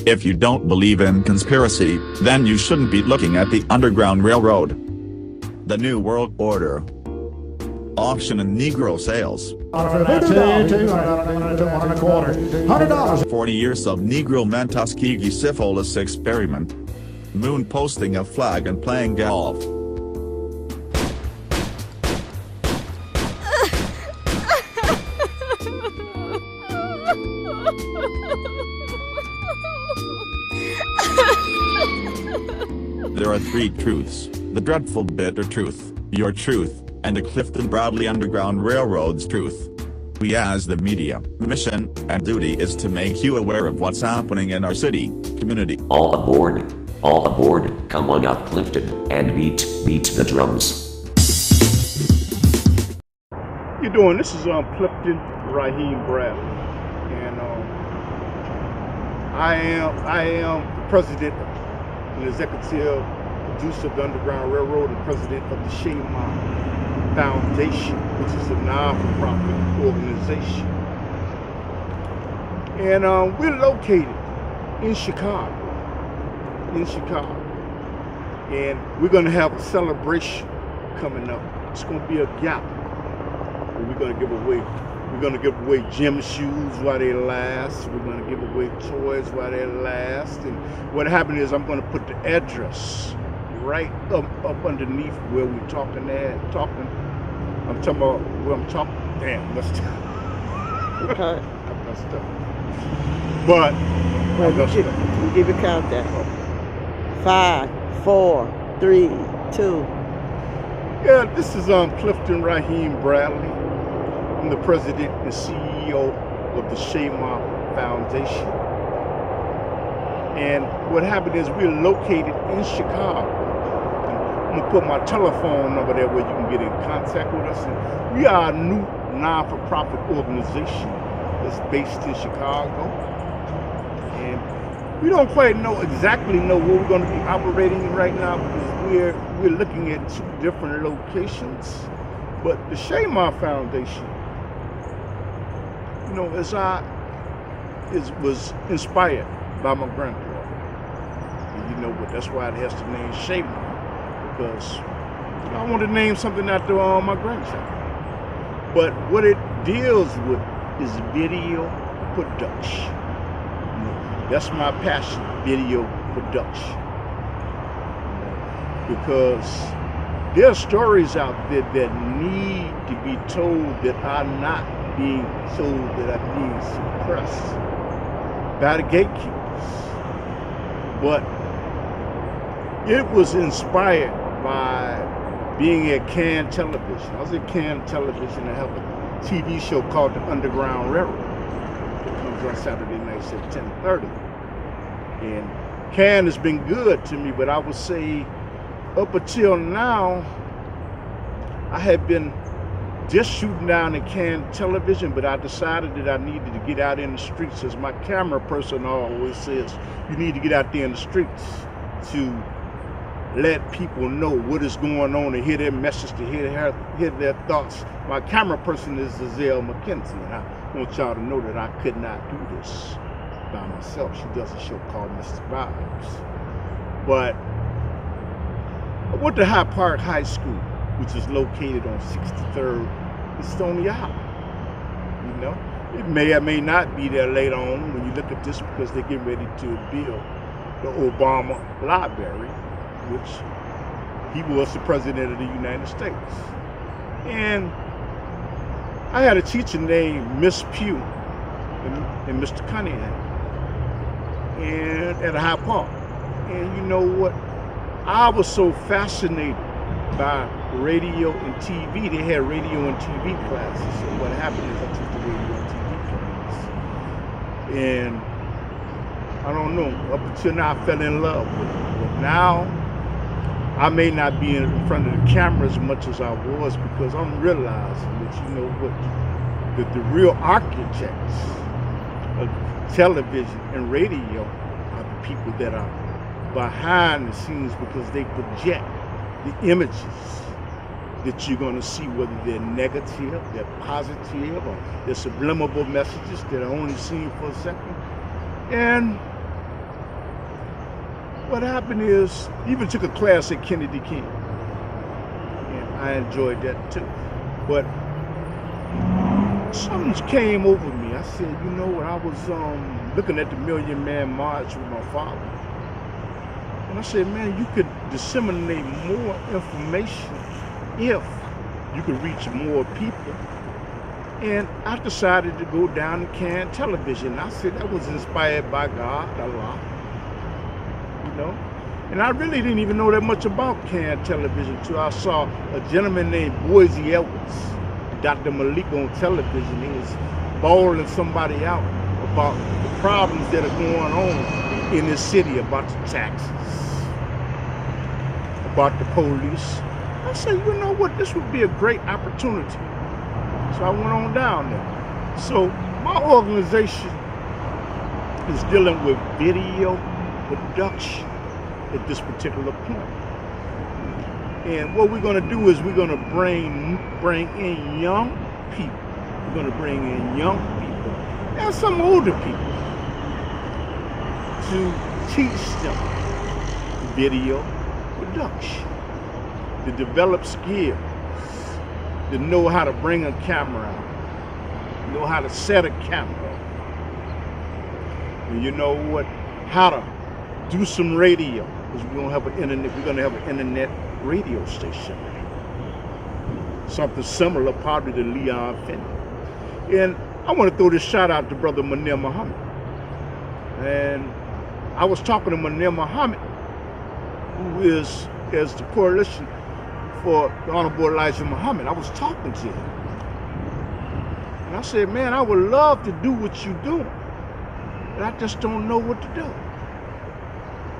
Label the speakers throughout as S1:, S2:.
S1: If you don't believe in conspiracy, then you shouldn't be looking at the Underground Railroad. The New World Order. Auction and Negro sales. $100. 40 years of Negro men Tuskegee syphilis experiment. Moon posting a flag and playing golf. There are three truths: the dreadful bitter truth, your truth, and the Clifton Broadley Underground Railroad's truth. We as the media, mission, and duty is to make you aware of what's happening in our city, community.
S2: All aboard, come on up Clifton, and beat the drums.
S3: You doing? This is Clifton Raheem Bradley, and I am the president and executive producer of the Underground Railroad and president of the Shaymar Foundation, which is a non-for-profit organization. And we're located in Chicago. And we're going to have a celebration coming up. It's going to be a gala. We're going to give away gym shoes while they last. We're going to give away toys while they last. And what happened is I'm going to put the address right up underneath where we're talking at. I'm talking about where I'm talking. Damn, messed up.
S4: Okay.
S3: I messed up. But
S4: Well, you give a countdown. 5, 4, 3, 2.
S3: yeah, this is Clifton Raheem Bradley. I'm the president and CEO of the Shaymar Foundation. And what happened is we're located in Chicago. I'm gonna put my telephone number there where you can get in contact with us. And we are a new non-for-profit organization that's based in Chicago. And we don't quite exactly know where we're going to be operating in right now because we're looking at 2 different locations. But the Shaymar Foundation, you know, was inspired by my granddaughter. And you know what? That's why it has the name Shaymar, because I want to name something after my grandchild. But what it deals with is video production. You know, that's my passion, video production. You know, because there are stories out there that need to be told that are not being told, that are being suppressed by the gatekeepers. But it was inspired by being at Can Television. I was at Can Television and have a TV show called The Underground Railroad. It comes on Saturday nights at 10:30. And Can has been good to me, but I would say up until now, I had been just shooting down at Can Television, but I decided that I needed to get out in the streets. As my camera person always says, you need to get out there in the streets to let people know what is going on, to hear their message, to hear their thoughts. My camera person is Zazelle McKenzie, and I want y'all to know that I could not do this by myself. She does a show called Mr. Vibes. But I went to High Park High School, which is located on 63rd and Stony Island. You know, it may or may not be there later on when you look at this, because they're getting ready to build the Obama Library, which he was the president of the United States. And I had a teacher named Miss Pugh and Mr. Cunningham and at a High Park. And you know what? I was so fascinated by radio and TV. They had radio and TV classes. So what happened is I took the radio and TV class. And I don't know, up until now I fell in love with it. But now I may not be in front of the camera as much as I was, because I'm realizing that, you know what, that the real architects of television and radio are the people that are behind the scenes, because they project the images that you're going to see, whether they're negative, they're positive, or they're subliminal messages that are only seen for a second. And what happened is, even took a class at Kennedy King. And I enjoyed that too. But something came over me. I said, you know what, I was looking at the Million Man March with my father. And I said, man, you could disseminate more information if you could reach more people. And I decided to go down to CAN television. I said that was inspired by God, Allah, you know. And I really didn't even know that much about CAN television until I saw a gentleman named Boise Edwards, Dr. Malik, on television. He was bawling somebody out about the problems that are going on in this city, about the taxes, about the police. I said, you know what, this would be a great opportunity. So I went on down there. So my organization is dealing with video production at this particular point. And what we're going to do is we're going to bring in young people. We're going to bring in young people and some older people to teach them video production, to develop skills, to know how to bring a camera out, know how to set a camera, and you know what, how to do some radio, because we're gonna have an internet radio station, something similar probably to Leon Finney. And I want to throw this shout out to Brother Munir Muhammad. And I was talking to Munir Muhammad, who is the coalition for the Honorable Elijah Muhammad. I was talking to him. And I said, man, I would love to do what you're doing, but I just don't know what to do.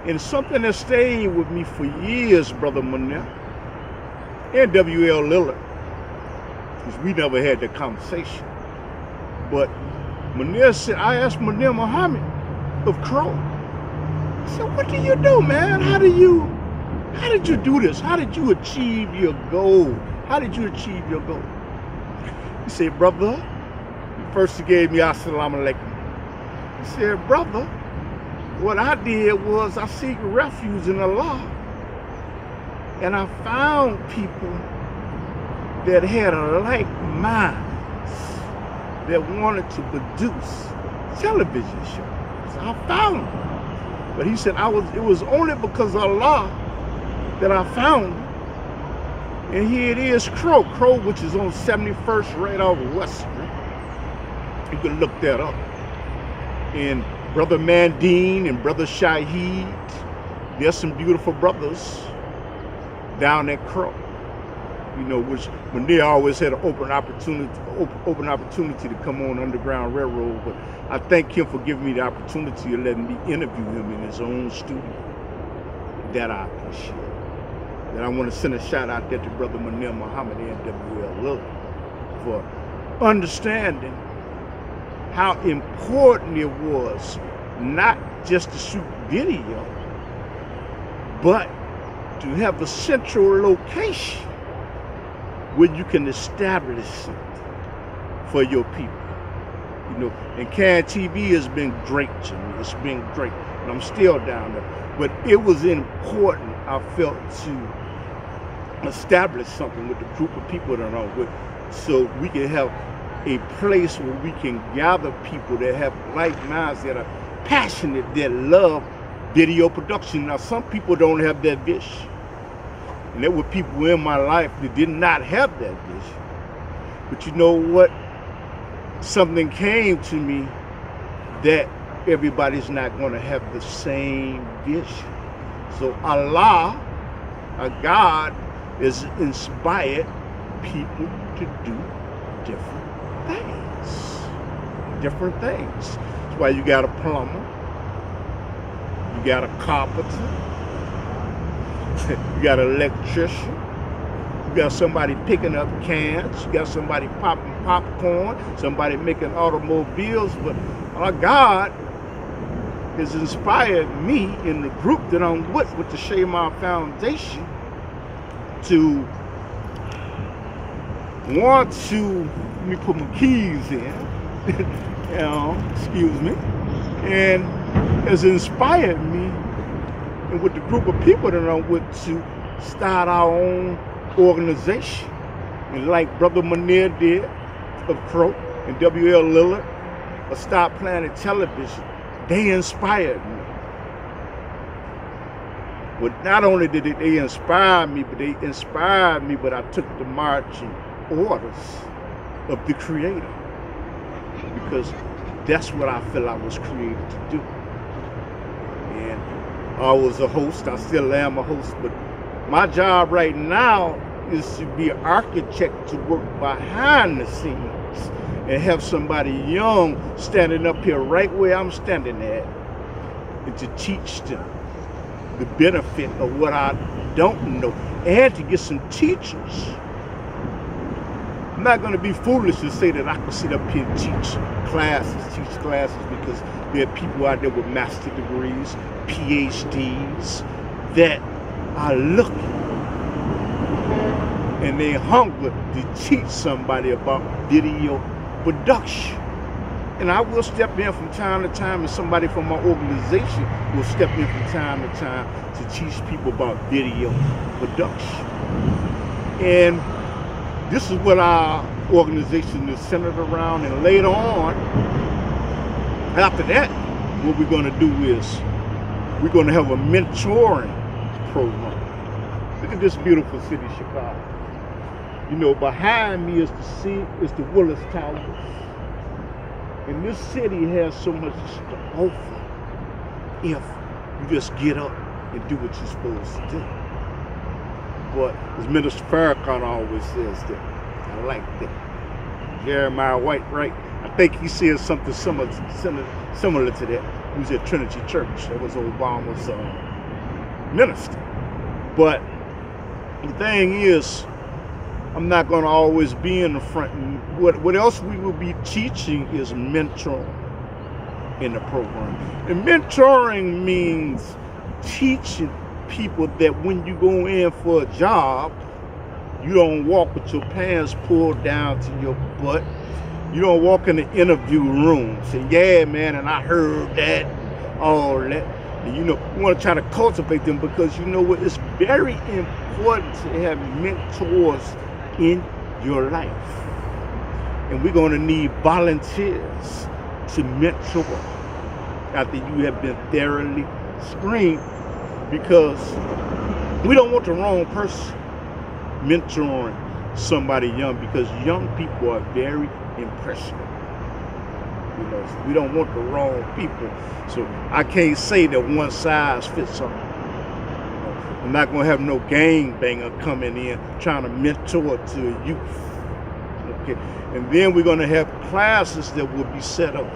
S3: And it's something that stayed with me for years, Brother Munir, and W.L. Lillard, because we never had that conversation. But Munir said, I asked Munir Muhammad of Crow, I said, what do you do, man? How did you do this? How did you achieve your goal? How did you achieve your goal? He said, brother, first he gave me Assalamu alaikum. He said, brother, what I did was I seek refuge in Allah. And I found people that had a like mind, that wanted to produce television shows. So I found them. But he said, it was only because of Allah that I found him. And here it is, Crow, which is on 71st right off West Street. You can look that up. And Brother Mandine and Brother Shaheed, there's some beautiful brothers down at Crow. You know, which when they always had an open opportunity to come on Underground Railroad. But I thank him for giving me the opportunity of letting me interview him in his own studio. That I appreciate. And I want to send a shout out there to Brother Munir Muhammad and W.L. Lillard for understanding how important it was not just to shoot video, but to have a central location where you can establish something for your people. You know, and CAN TV has been great to me. It's been great, and I'm still down there. But it was important, I felt, to establish something with the group of people that I'm with, so we can have a place where we can gather people that have like minds, that are passionate, that love video production. Now, some people don't have that vision. And there were people in my life that did not have that vision. But you know what? Something came to me that everybody's not going to have the same vision. So Allah, God, has inspired people to do different things. Different things. That's why you got a plumber, you got a carpenter, you got an electrician, you got somebody picking up cans, you got somebody popping popcorn, somebody making automobiles. But our God has inspired me in the group that I'm with the Shaymar Foundation, to want to, let me put my keys in, excuse me, and has inspired me and with the group of people that I'm with to start our own organization. And like Brother Munir did of Crow and W.L. Lillard of Stop Planet Television, they inspired me. But not only did they inspire me, but I took the marching orders of the Creator, because that's what I feel I was created to do. And I was a host, I still am a host, but my job right now is to be an architect, to work behind the scenes and have somebody young standing up here right where I'm standing at, and to teach them the benefit of what I don't know, and to get some teachers. I'm not going to be foolish to say that I can sit up here and teach classes, because there are people out there with master degrees, PhDs, that are looking and they hunger to teach somebody about video production. And I will step in from time to time, and somebody from my organization will step in from time to time to teach people about video production. And this is what our organization is centered around. And later on, after that, what we're going to do is we're going to have a mentoring program. Look at this beautiful city, Chicago. You know, behind me is the Willis Towers. And this city has so much to offer if you just get up and do what you're supposed to do. But as Minister Farrakhan always says that, I like that. Jeremiah White, right? I think he said something similar to that. He was at Trinity Church. That was Obama's minister. But the thing is, I'm not going to always be in the front. What else we will be teaching is mentoring in the program. And mentoring means teaching people that when you go in for a job, you don't walk with your pants pulled down to your butt. You don't walk in the interview room saying, yeah, man, and I heard that, and all that. And you want to try to cultivate them, because you know what? It's very important to have mentors in your life. And we're going to need volunteers to mentor after you have been thoroughly screened, because we don't want the wrong person mentoring somebody young, because young people are very impressionable. So we don't want the wrong people. So I can't say that one size fits all. I'm not going to have no gangbanger coming in trying to mentor to a youth. Okay, and then we're going to have classes that will be set up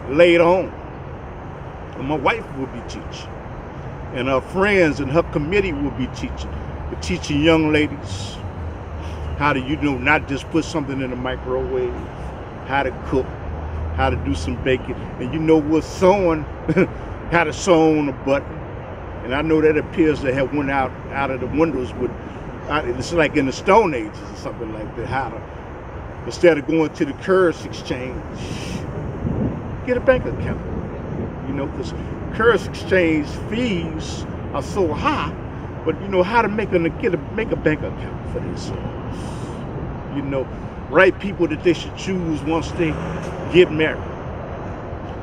S3: later on. And my wife will be teaching, and her friends and her committee will be teaching. We're teaching young ladies how to, not just put something in the microwave, how to cook, how to do some baking, and what's sewing, how to sew on a button. And I know that appears to have went out of the windows with, it's like in the Stone Ages or something like that, how to, instead of going to the currency exchange, get a bank account. Because currency exchange fees are so high, but how to make a bank account for themselves. Right people that they should choose once they get married.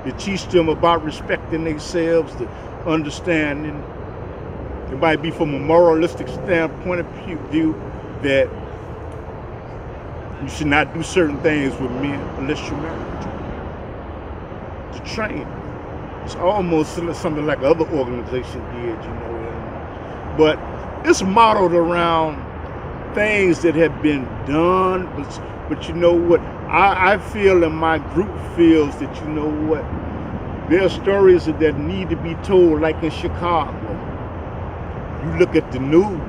S3: To teach them about respecting themselves, the understanding. It might be from a moralistic standpoint of view that you should not do certain things with men unless you're married. To train. It's almost something like other organizations did, But it's modeled around things that have been done. But you know what? I feel, and my group feels, that there are stories that need to be told, like in Chicago. You look at the news.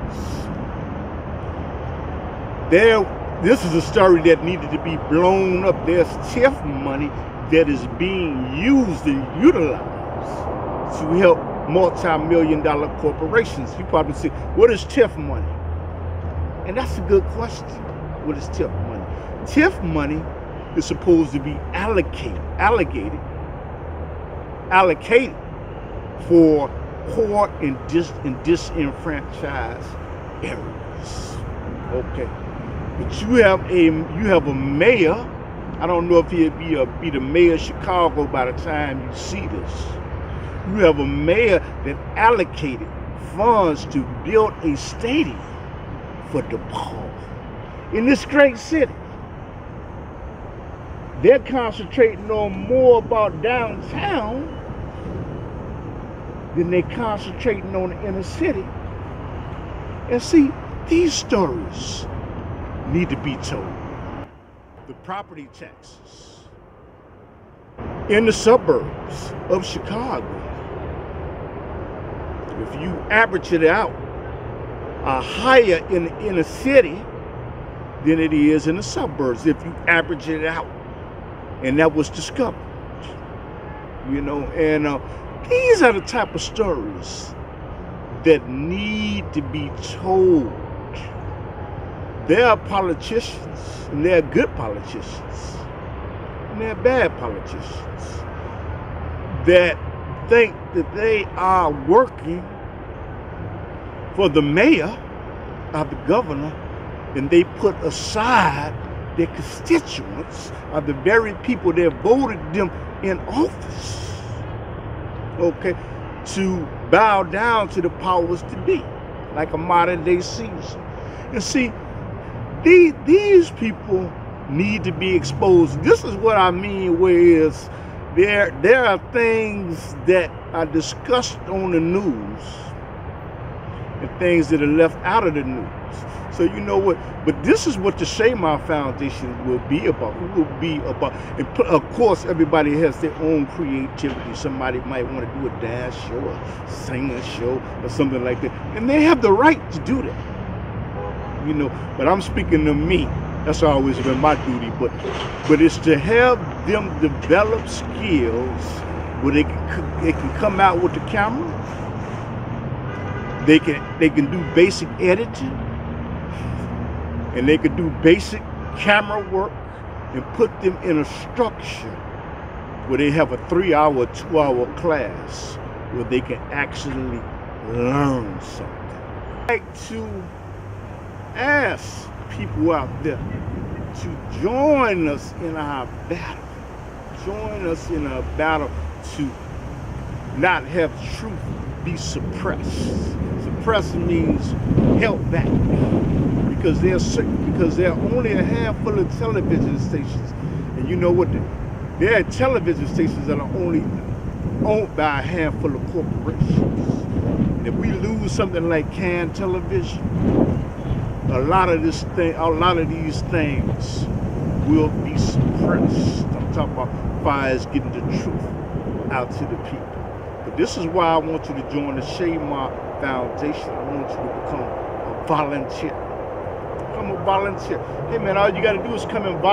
S3: This is a story that needed to be blown up. There's TIF money that is being used and utilized to help multi-million-dollar corporations. You probably say, what is TIF money? And that's a good question. What is TIF money? TIF money is supposed to be allocated for poor and disenfranchised areas. Okay, but you have a mayor. I don't know if he'll be the mayor of Chicago by the time you see this. You have a mayor that allocated funds to build a stadium for DePaul in this great city. They're concentrating on more about downtown than they're concentrating on the inner city. And see, these stories need to be told. The property taxes in the suburbs of Chicago, if you average it out, are higher in the inner city than it is in the suburbs, if you average it out. And that was discovered, and these are the type of stories that need to be told. There are politicians, and there are good politicians, and there are bad politicians that think that they are working for the mayor or the governor, and they put aside their constituents are the very people that voted them in office, okay, to bow down to the powers to be, like a modern day Caesar. And see, these people need to be exposed. This is what I mean, whereas there are things that are discussed on the news and things that are left out of the news. So you know what? But this is what the Shaymar Foundation will be about. It will be about, and of course, everybody has their own creativity. Somebody might want to do a dance show, or sing a show, or something like that, and they have the right to do that. But I'm speaking to me. That's always been my duty. But it's to have them develop skills where they can come out with the camera. They can do basic editing. And they could do basic camera work and put them in a structure where they have a 3-hour, 2-hour class where they can actually learn something. I'd like to ask people out there to join us in our battle. Join us in our battle to not have truth be suppressed. Suppressed means held back. Because there are only a handful of television stations, and you know what? There are television stations that are only owned by a handful of corporations. And if we lose something like canned television, a lot of these things will be suppressed. I'm talking about fires getting the truth out to the people. But this is why I want you to join the Shaymar Foundation. I want you to become a volunteer. Become a volunteer. Hey man, all you gotta do is come and volunteer.